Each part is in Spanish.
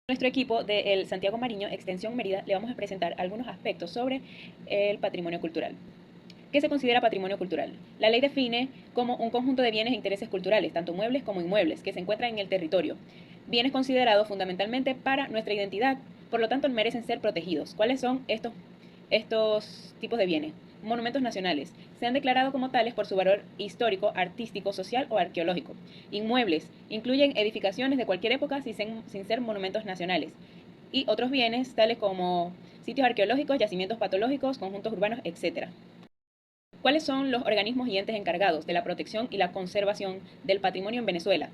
Nuestro equipo del Santiago Mariño, Extensión Mérida, le vamos a presentar algunos aspectos sobre el patrimonio cultural. ¿Qué se considera patrimonio cultural? La ley define como un conjunto de bienes e intereses culturales, tanto muebles como inmuebles, que se encuentran en el territorio. Bienes considerados fundamentalmente para nuestra identidad, por lo tanto merecen ser protegidos. ¿Cuáles son estos tipos de bienes? Monumentos nacionales. Se han declarado como tales por su valor histórico, artístico, social o arqueológico. Inmuebles. Incluyen edificaciones de cualquier época sin ser monumentos nacionales. Y otros bienes tales como sitios arqueológicos, yacimientos patológicos, conjuntos urbanos, etc. ¿Cuáles son los organismos y entes encargados de la protección y la conservación del patrimonio en Venezuela?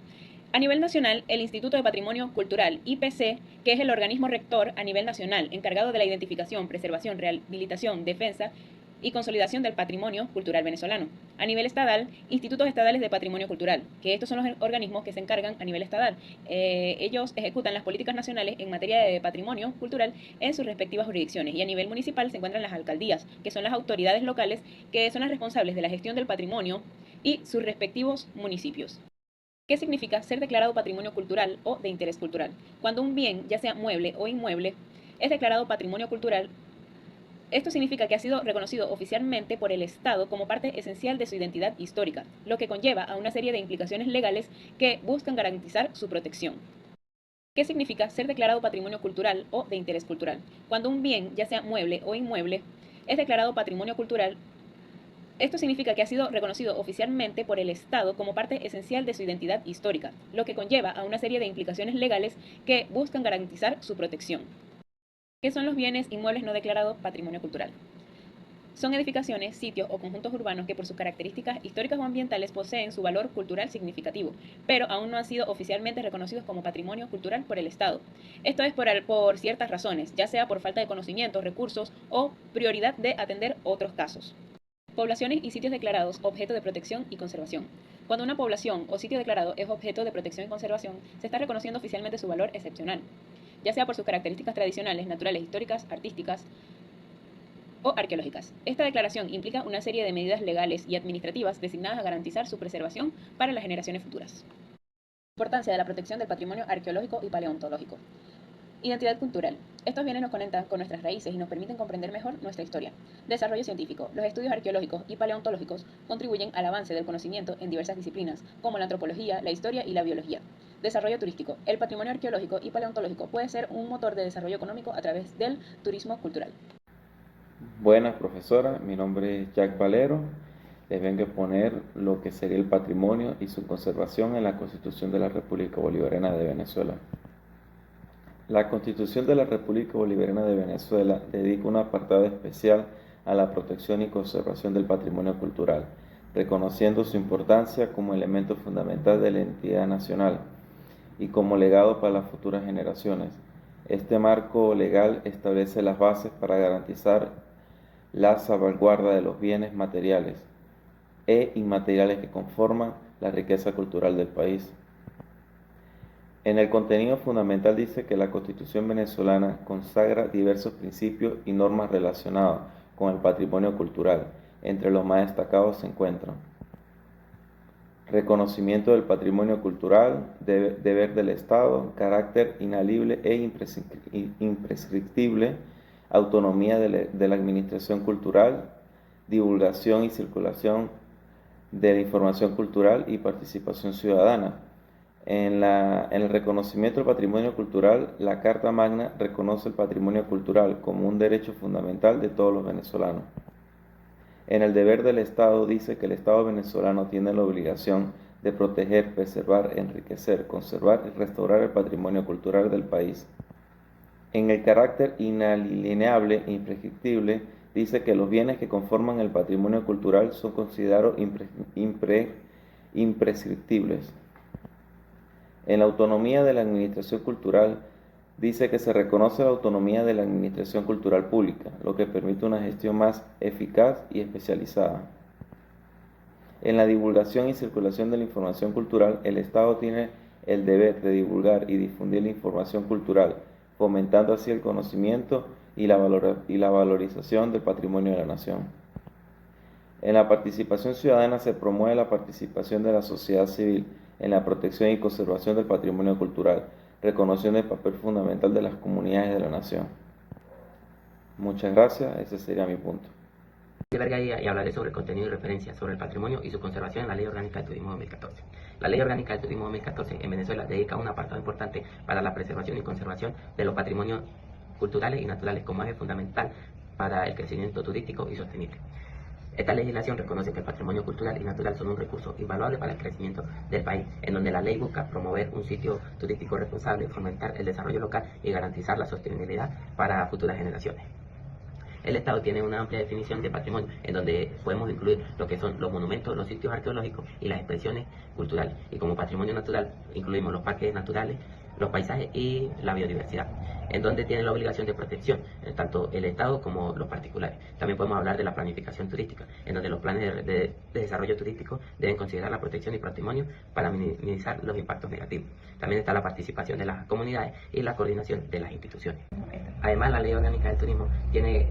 A nivel nacional, el Instituto de Patrimonio Cultural, IPC, que es el organismo rector a nivel nacional encargado de la identificación, preservación, rehabilitación, defensa y consolidación del patrimonio cultural venezolano. A nivel estatal, institutos estadales de patrimonio cultural, que estos son los organismos que se encargan a nivel estatal. Ellos ejecutan las políticas nacionales en materia de patrimonio cultural en sus respectivas jurisdicciones. Y a nivel municipal se encuentran las alcaldías, que son las autoridades locales que son las responsables de la gestión del patrimonio y sus respectivos municipios. ¿Qué significa ser declarado patrimonio cultural o de interés cultural? Cuando un bien, ya sea mueble o inmueble, es declarado patrimonio cultural, esto significa que ha sido reconocido oficialmente por el Estado como parte esencial de su identidad histórica, lo que conlleva a una serie de implicaciones legales que buscan garantizar su protección. ¿Qué significa ser declarado patrimonio cultural o de interés cultural? Cuando un bien, ya sea mueble o inmueble, es declarado patrimonio cultural, esto significa que ha sido reconocido oficialmente por el Estado como parte esencial de su identidad histórica, lo que conlleva a una serie de implicaciones legales que buscan garantizar su protección. ¿Qué son los bienes inmuebles no declarados patrimonio cultural? Son edificaciones, sitios o conjuntos urbanos que por sus características históricas o ambientales poseen su valor cultural significativo, pero aún no han sido oficialmente reconocidos como patrimonio cultural por el Estado. Esto es por ciertas razones, ya sea por falta de conocimientos, recursos o prioridad de atender otros casos. Poblaciones y sitios declarados objeto de protección y conservación. Cuando una población o sitio declarado es objeto de protección y conservación, se está reconociendo oficialmente su valor excepcional, ya sea por sus características tradicionales, naturales, históricas, artísticas o arqueológicas. Esta declaración implica una serie de medidas legales y administrativas designadas a garantizar su preservación para las generaciones futuras. Importancia de la protección del patrimonio arqueológico y paleontológico. Identidad cultural. Estos bienes nos conectan con nuestras raíces y nos permiten comprender mejor nuestra historia. Desarrollo científico. Los estudios arqueológicos y paleontológicos contribuyen al avance del conocimiento en diversas disciplinas, como la antropología, la historia y la biología. Desarrollo turístico. El patrimonio arqueológico y paleontológico puede ser un motor de desarrollo económico a través del turismo cultural. Buenas, profesora, mi nombre es Jack Valero. Les vengo a exponer lo que sería el patrimonio y su conservación en la Constitución de la República Bolivariana de Venezuela. La Constitución de la República Bolivariana de Venezuela dedica un apartado especial a la protección y conservación del patrimonio cultural, reconociendo su importancia como elemento fundamental de la identidad nacional y como legado para las futuras generaciones. Este marco legal establece las bases para garantizar la salvaguarda de los bienes materiales e inmateriales que conforman la riqueza cultural del país. En el contenido fundamental dice que la Constitución venezolana consagra diversos principios y normas relacionados con el patrimonio cultural. Entre los más destacados se encuentran: reconocimiento del patrimonio cultural, deber del Estado, carácter inalible e imprescriptible, autonomía de la administración cultural, divulgación y circulación de la información cultural y participación ciudadana. En el reconocimiento del patrimonio cultural, la Carta Magna reconoce el patrimonio cultural como un derecho fundamental de todos los venezolanos. En el deber del Estado dice que el Estado venezolano tiene la obligación de proteger, preservar, enriquecer, conservar y restaurar el patrimonio cultural del país. En el carácter inalienable e imprescriptible dice que los bienes que conforman el patrimonio cultural son considerados imprescriptibles. En la autonomía de la administración cultural dice que se reconoce la autonomía de la administración cultural pública, lo que permite una gestión más eficaz y especializada. En la divulgación y circulación de la información cultural, el Estado tiene el deber de divulgar y difundir la información cultural, fomentando así el conocimiento y la valorización del patrimonio de la nación. En la participación ciudadana se promueve la participación de la sociedad civil en la protección y conservación del patrimonio cultural. reconociendo el papel fundamental de las comunidades de la nación. Muchas gracias, ese sería mi punto. Y hablaré sobre el contenido y referencias sobre el patrimonio y su conservación en la Ley Orgánica del Turismo 2014. La Ley Orgánica del Turismo 2014 en Venezuela dedica un apartado importante para la preservación y conservación de los patrimonios culturales y naturales como eje fundamental para el crecimiento turístico y sostenible. Esta legislación reconoce que el patrimonio cultural y natural son un recurso invaluable para el crecimiento del país, en donde la ley busca promover un sitio turístico responsable, fomentar el desarrollo local y garantizar la sostenibilidad para futuras generaciones. El Estado tiene una amplia definición de patrimonio, en donde podemos incluir lo que son los monumentos, los sitios arqueológicos y las expresiones culturales. Y como patrimonio natural incluimos los parques naturales, los paisajes y la biodiversidad, en donde tiene la obligación de protección, tanto el Estado como los particulares. También podemos hablar de la planificación turística, en donde los planes de desarrollo turístico deben considerar la protección y patrimonio para minimizar los impactos negativos. También está la participación de las comunidades y la coordinación de las instituciones. Además, la Ley Orgánica del Turismo tiene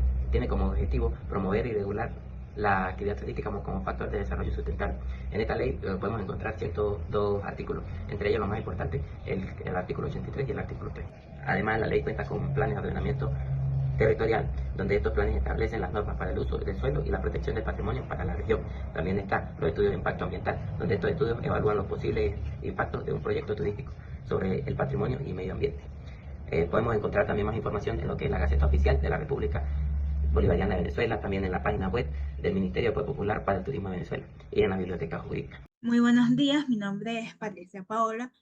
como objetivo promover y regular la actividad turística como factor de desarrollo sustentable. En esta ley podemos encontrar 102 artículos, entre ellos los más importantes, el artículo 83 y el artículo 3. Además, la ley cuenta con planes de ordenamiento territorial, donde estos planes establecen las normas para el uso del suelo y la protección del patrimonio para la región. También están los estudios de impacto ambiental, donde estos estudios evalúan los posibles impactos de un proyecto turístico sobre el patrimonio y medio ambiente. Podemos encontrar también más información en lo que es la Gaceta Oficial de la República Bolivariana de Venezuela, también en la página web del Ministerio de Apoyo Popular para el Turismo de Venezuela y en la Biblioteca Jurídica. Muy buenos días, mi nombre es Patricia Paola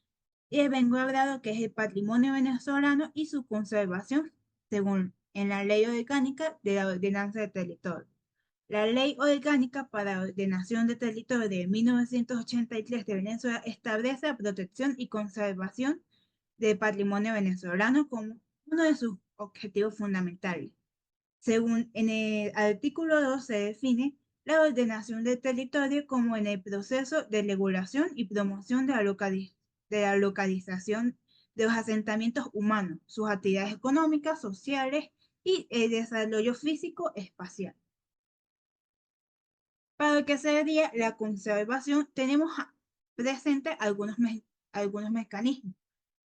y vengo a hablar de lo que es el patrimonio venezolano y su conservación, según en la Ley Orgánica de la Ordenanza de Territorio. La Ley Orgánica para la Ordenación de Territorio de 1983 de Venezuela establece la protección y conservación del patrimonio venezolano como uno de sus objetivos fundamentales. Según en el artículo 2 se define la ordenación del territorio como en el proceso de regulación y promoción de la localización de los asentamientos humanos, sus actividades económicas, sociales y el desarrollo físico espacial. Para lo que sería la conservación, tenemos presente algunos mecanismos.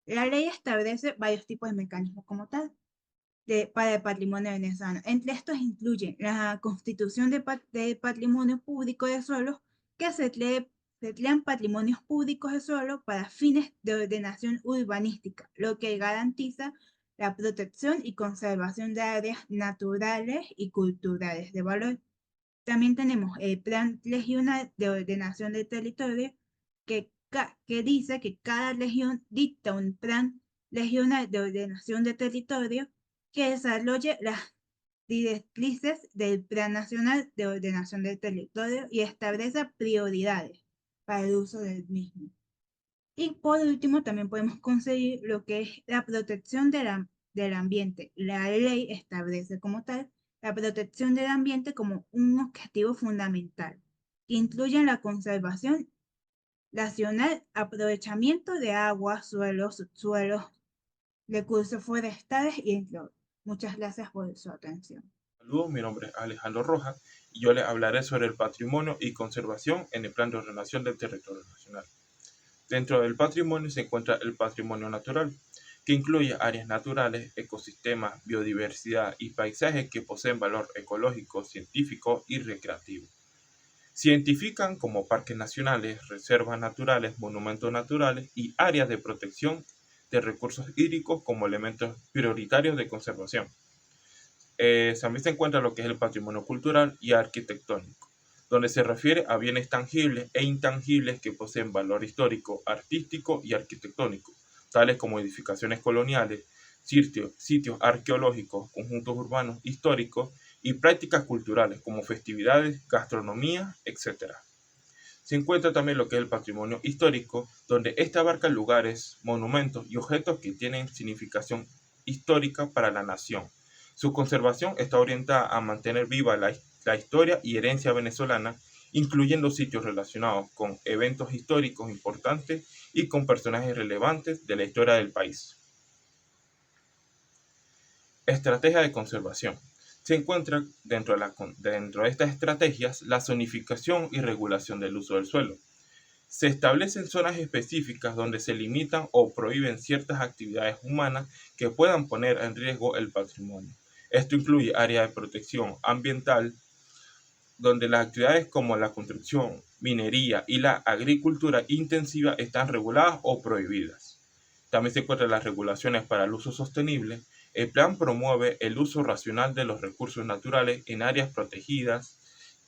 La ley establece varios tipos de mecanismos como tal para el patrimonio venezolano. Entre estos incluyen la constitución de patrimonio público de suelo, que se crean patrimonios públicos de suelo para fines de ordenación urbanística, lo que garantiza la protección y conservación de áreas naturales y culturales de valor. También tenemos el Plan Regional de Ordenación del Territorio, que dice que cada región dicta un plan regional de ordenación del territorio que desarrolle las directrices del Plan Nacional de Ordenación del Territorio y establece prioridades para el uso del mismo. Y por último, también podemos conseguir lo que es la protección del ambiente. La ley establece como tal la protección del ambiente como un objetivo fundamental, que incluye la conservación nacional, aprovechamiento de agua, suelos, recursos forestales y entre otros. Muchas gracias por su atención. Saludos, mi nombre es Alejandro Rojas y yo les hablaré sobre el patrimonio y conservación en el Plan de Ordenación del Territorio Nacional. Dentro del patrimonio se encuentra el patrimonio natural, que incluye áreas naturales, ecosistemas, biodiversidad y paisajes que poseen valor ecológico, científico y recreativo. Se identifican como parques nacionales, reservas naturales, monumentos naturales y áreas de protección de recursos hídricos como elementos prioritarios de conservación. También se encuentra lo que es el patrimonio cultural y arquitectónico, donde se refiere a bienes tangibles e intangibles que poseen valor histórico, artístico y arquitectónico, tales como edificaciones coloniales, sitios arqueológicos, conjuntos urbanos históricos y prácticas culturales como festividades, gastronomía, etc. Se encuentra también lo que es el patrimonio histórico, donde este abarca lugares, monumentos y objetos que tienen significación histórica para la nación. Su conservación está orientada a mantener viva la historia y herencia venezolana, incluyendo sitios relacionados con eventos históricos importantes y con personajes relevantes de la historia del país. Estrategia de conservación. Se encuentra dentro de estas estrategias la zonificación y regulación del uso del suelo. Se establecen zonas específicas donde se limitan o prohíben ciertas actividades humanas que puedan poner en riesgo el patrimonio. Esto incluye áreas de protección ambiental, donde las actividades como la construcción, minería y la agricultura intensiva están reguladas o prohibidas. También se encuentran las regulaciones para el uso sostenible. El plan promueve el uso racional de los recursos naturales en áreas protegidas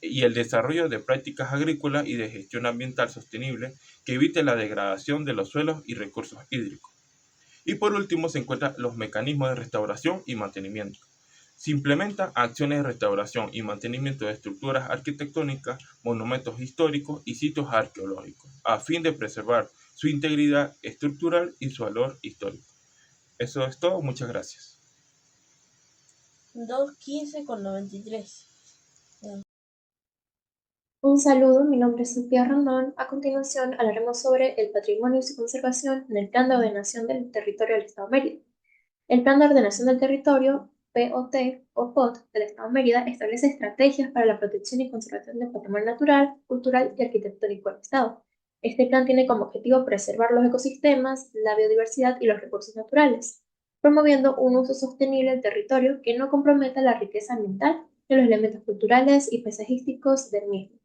y el desarrollo de prácticas agrícolas y de gestión ambiental sostenible que evite la degradación de los suelos y recursos hídricos. Y por último se encuentran los mecanismos de restauración y mantenimiento. Se implementan acciones de restauración y mantenimiento de estructuras arquitectónicas, monumentos históricos y sitios arqueológicos, a fin de preservar su integridad estructural y su valor histórico. Eso es todo, muchas gracias. 215,93. Un saludo, mi nombre es Sofía Rondón. A continuación hablaremos sobre el patrimonio y su conservación en el Plan de Ordenación del Territorio del Estado de Mérida. El Plan de Ordenación del Territorio, POT o POT del Estado de Mérida, establece estrategias para la protección y conservación del patrimonio natural, cultural y arquitectónico del Estado. Este plan tiene como objetivo preservar los ecosistemas, la biodiversidad y los recursos naturales, promoviendo un uso sostenible del territorio que no comprometa la riqueza ambiental de los elementos culturales y paisajísticos del mismo.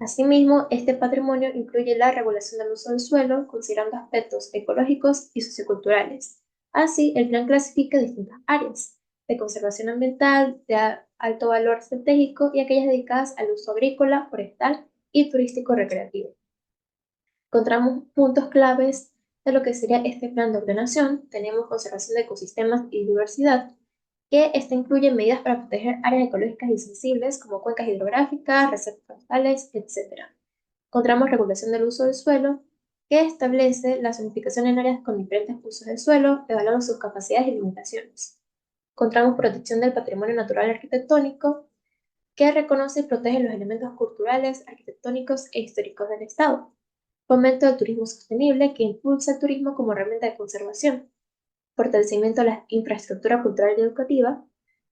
Asimismo, este patrimonio incluye la regulación del uso del suelo, considerando aspectos ecológicos y socioculturales. Así, el plan clasifica distintas áreas de conservación ambiental, de alto valor estratégico y aquellas dedicadas al uso agrícola, forestal y turístico recreativo. Encontramos puntos claves de lo que sería este plan de ordenación. Tenemos conservación de ecosistemas y diversidad, que incluye medidas para proteger áreas ecológicas y sensibles como cuencas hidrográficas, reservas forestales, etc. Encontramos regulación del uso del suelo, que establece la zonificación en áreas con diferentes usos del suelo, evaluando sus capacidades y limitaciones. Encontramos protección del patrimonio natural y arquitectónico, que reconoce y protege los elementos culturales, arquitectónicos e históricos del Estado. Fomento del turismo sostenible, que impulsa el turismo como herramienta de conservación. Fortalecimiento de la infraestructura cultural y educativa,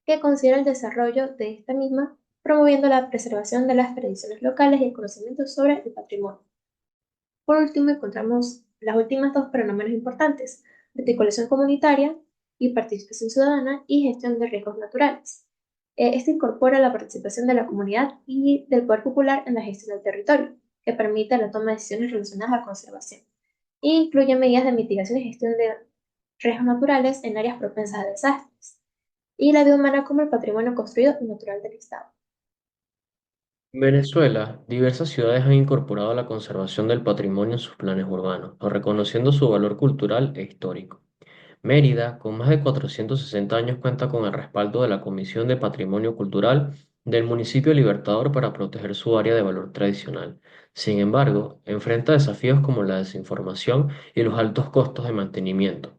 que considera el desarrollo de esta misma, promoviendo la preservación de las tradiciones locales y el conocimiento sobre el patrimonio. Por último, encontramos las últimas dos, pero no menos importantes: articulación comunitaria y participación ciudadana y gestión de riesgos naturales. Esto incorpora la participación de la comunidad y del poder popular en la gestión del territorio, que permite la toma de decisiones relacionadas a la conservación. E incluye medidas de mitigación y gestión de riesgos naturales en áreas propensas a desastres, y la vida humana como el patrimonio construido y natural del Estado. En Venezuela, diversas ciudades han incorporado la conservación del patrimonio en sus planes urbanos, o reconociendo su valor cultural e histórico. Mérida, con más de 460 años, cuenta con el respaldo de la Comisión de Patrimonio Cultural del municipio Libertador para proteger su área de valor tradicional. Sin embargo, enfrenta desafíos como la desinformación y los altos costos de mantenimiento.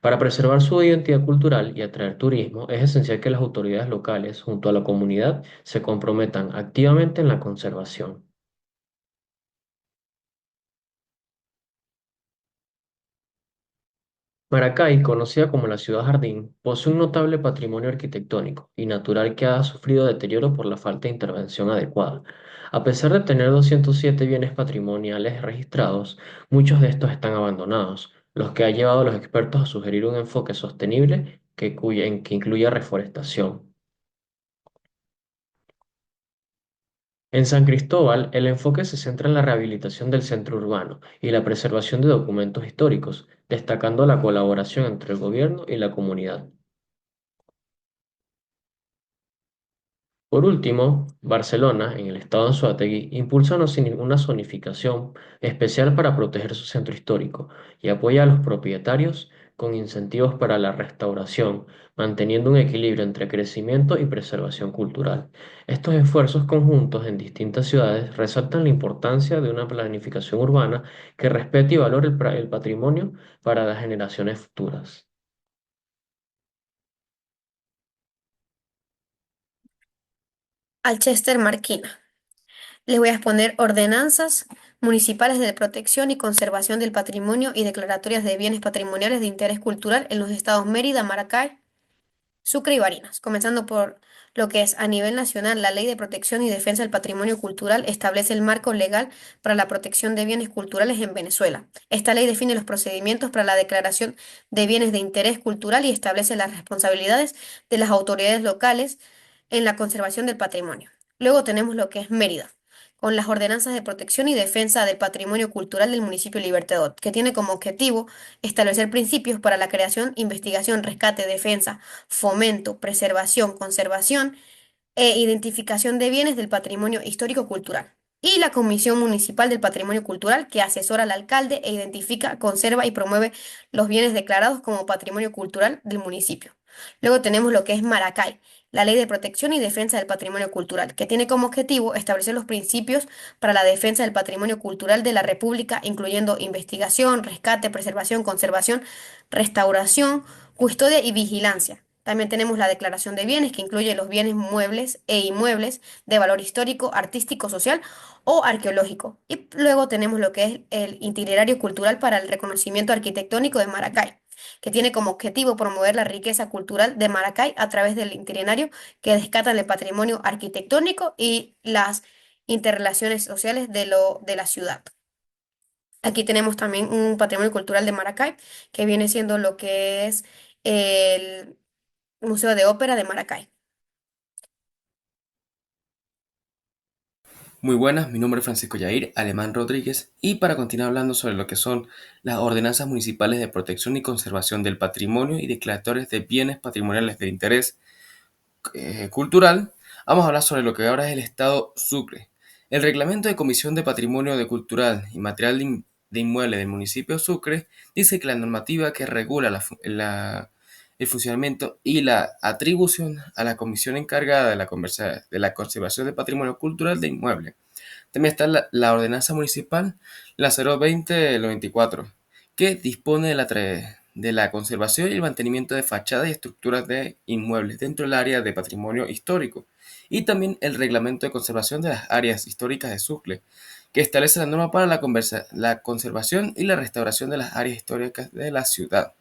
Para preservar su identidad cultural y atraer turismo, es esencial que las autoridades locales, junto a la comunidad, se comprometan activamente en la conservación. Maracay, conocida como la Ciudad Jardín, posee un notable patrimonio arquitectónico y natural que ha sufrido deterioro por la falta de intervención adecuada. A pesar de tener 207 bienes patrimoniales registrados, muchos de estos están abandonados, lo que ha llevado a los expertos a sugerir un enfoque sostenible que incluya reforestación. En San Cristóbal, el enfoque se centra en la rehabilitación del centro urbano y la preservación de documentos históricos, destacando la colaboración entre el gobierno y la comunidad. Por último, Barcelona, en el estado de Anzoátegui, impulsa una zonificación especial para proteger su centro histórico y apoya a los propietarios con incentivos para la restauración, manteniendo un equilibrio entre crecimiento y preservación cultural. Estos esfuerzos conjuntos en distintas ciudades resaltan la importancia de una planificación urbana que respete y valore el patrimonio para las generaciones futuras. Alchester Marquina. Les voy a exponer ordenanzas municipales de protección y conservación del patrimonio y declaratorias de bienes patrimoniales de interés cultural en los estados Mérida, Maracay Sucre y Barinas. Comenzando por lo que es a nivel nacional, la Ley de Protección y Defensa del Patrimonio Cultural establece el marco legal para la protección de bienes culturales en Venezuela. Esta ley define los procedimientos para la declaración de bienes de interés cultural y establece las responsabilidades de las autoridades locales en la conservación del patrimonio. Luego tenemos lo que es Mérida, con las ordenanzas de protección y defensa del patrimonio cultural del municipio Libertador, que tiene como objetivo establecer principios para la creación, investigación, rescate, defensa, fomento, preservación, conservación e identificación de bienes del patrimonio histórico-cultural. Y la Comisión Municipal del Patrimonio Cultural, que asesora al alcalde e identifica, conserva y promueve los bienes declarados como patrimonio cultural del municipio. Luego tenemos lo que es Maracay, la Ley de Protección y Defensa del Patrimonio Cultural, que tiene como objetivo establecer los principios para la defensa del patrimonio cultural de la República, incluyendo investigación, rescate, preservación, conservación, restauración, custodia y vigilancia. También tenemos la declaración de bienes, que incluye los bienes muebles e inmuebles de valor histórico, artístico, social o arqueológico. Y luego tenemos lo que es el itinerario cultural para el reconocimiento arquitectónico de Maracay, que tiene como objetivo promover la riqueza cultural de Maracay a través del itinerario que descatan el patrimonio arquitectónico y las interrelaciones sociales de la ciudad. Aquí tenemos también un patrimonio cultural de Maracay, que viene siendo lo que es el Museo de Ópera de Maracay. Muy buenas, mi nombre es Francisco Yair Alemán Rodríguez y para continuar hablando sobre lo que son las ordenanzas municipales de protección y conservación del patrimonio y declaratorias de bienes patrimoniales de interés cultural, vamos a hablar sobre lo que ahora es el Estado Sucre. El Reglamento de Comisión de Patrimonio de Cultural y Material de Inmueble del municipio Sucre dice que la normativa que regula el funcionamiento y la atribución a la comisión encargada de la conservación del patrimonio cultural de inmueble. También está la ordenanza municipal, la 020-24, que dispone de la conservación y el mantenimiento de fachadas y estructuras de inmuebles dentro del área de patrimonio histórico. Y también el reglamento de conservación de las áreas históricas de Sucre, que establece la norma para la conservación y la restauración de las áreas históricas de la ciudad.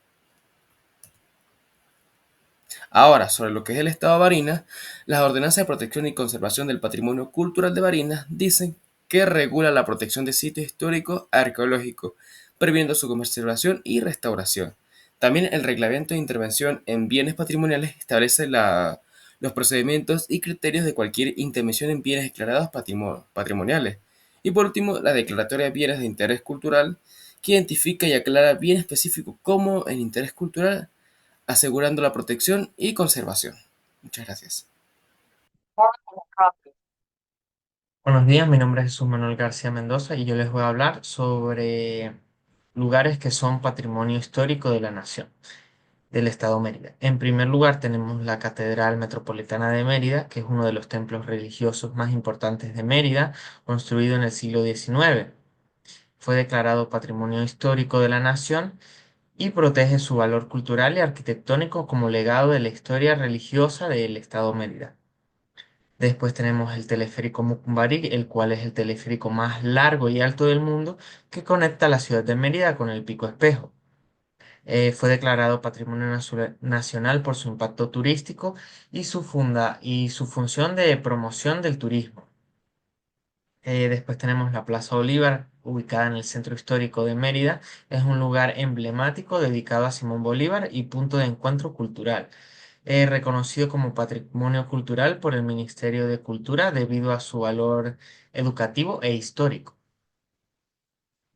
Ahora, sobre lo que es el Estado de Barinas, las ordenanzas de protección y conservación del patrimonio cultural de Barinas dicen que regula la protección de sitios históricos arqueológicos, previendo su conservación y restauración. También el reglamento de intervención en bienes patrimoniales establece los procedimientos y criterios de cualquier intervención en bienes declarados patrimoniales. Y por último, la declaratoria de bienes de interés cultural, que identifica y aclara bien específico como el interés cultural, asegurando la protección y conservación. Muchas gracias. Buenos días, mi nombre es Jesús Manuel García Mendoza y yo les voy a hablar sobre lugares que son patrimonio histórico de la nación, del estado Mérida. En primer lugar tenemos la Catedral Metropolitana de Mérida, que es uno de los templos religiosos más importantes de Mérida, construido en el siglo XIX. Fue declarado Patrimonio Histórico de la Nación y protege su valor cultural y arquitectónico como legado de la historia religiosa del estado Mérida. Después tenemos el teleférico Mucumbarí, el cual es el teleférico más largo y alto del mundo que conecta la ciudad de Mérida con el Pico Espejo. Fue declarado Patrimonio Nacional por su impacto turístico y y su función de promoción del turismo. Después tenemos la Plaza Bolívar, ubicada en el centro histórico de Mérida. Es un lugar emblemático dedicado a Simón Bolívar y punto de encuentro cultural, reconocido como patrimonio cultural por el Ministerio de Cultura debido a su valor educativo e histórico.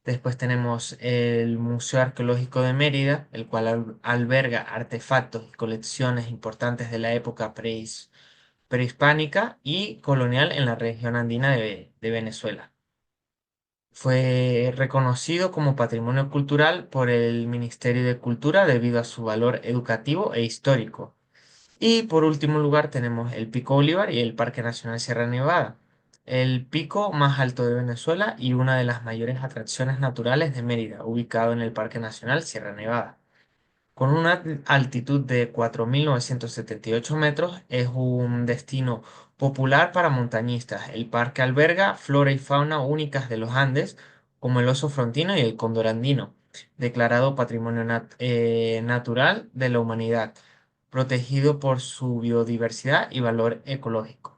Después tenemos el Museo Arqueológico de Mérida, el cual alberga artefactos y colecciones importantes de la época prehispánica y colonial en la región andina de Venezuela. Fue reconocido como patrimonio cultural por el Ministerio de Cultura debido a su valor educativo e histórico. Y por último lugar tenemos el Pico Bolívar y el Parque Nacional Sierra Nevada, el pico más alto de Venezuela y una de las mayores atracciones naturales de Mérida, ubicado en el Parque Nacional Sierra Nevada. Con una altitud de 4.978 metros, es un destino popular para montañistas. El parque alberga flora y fauna únicas de los Andes, como el oso frontino y el cóndor andino, declarado Patrimonio Natural de la Humanidad. protegido por su biodiversidad y valor ecológico.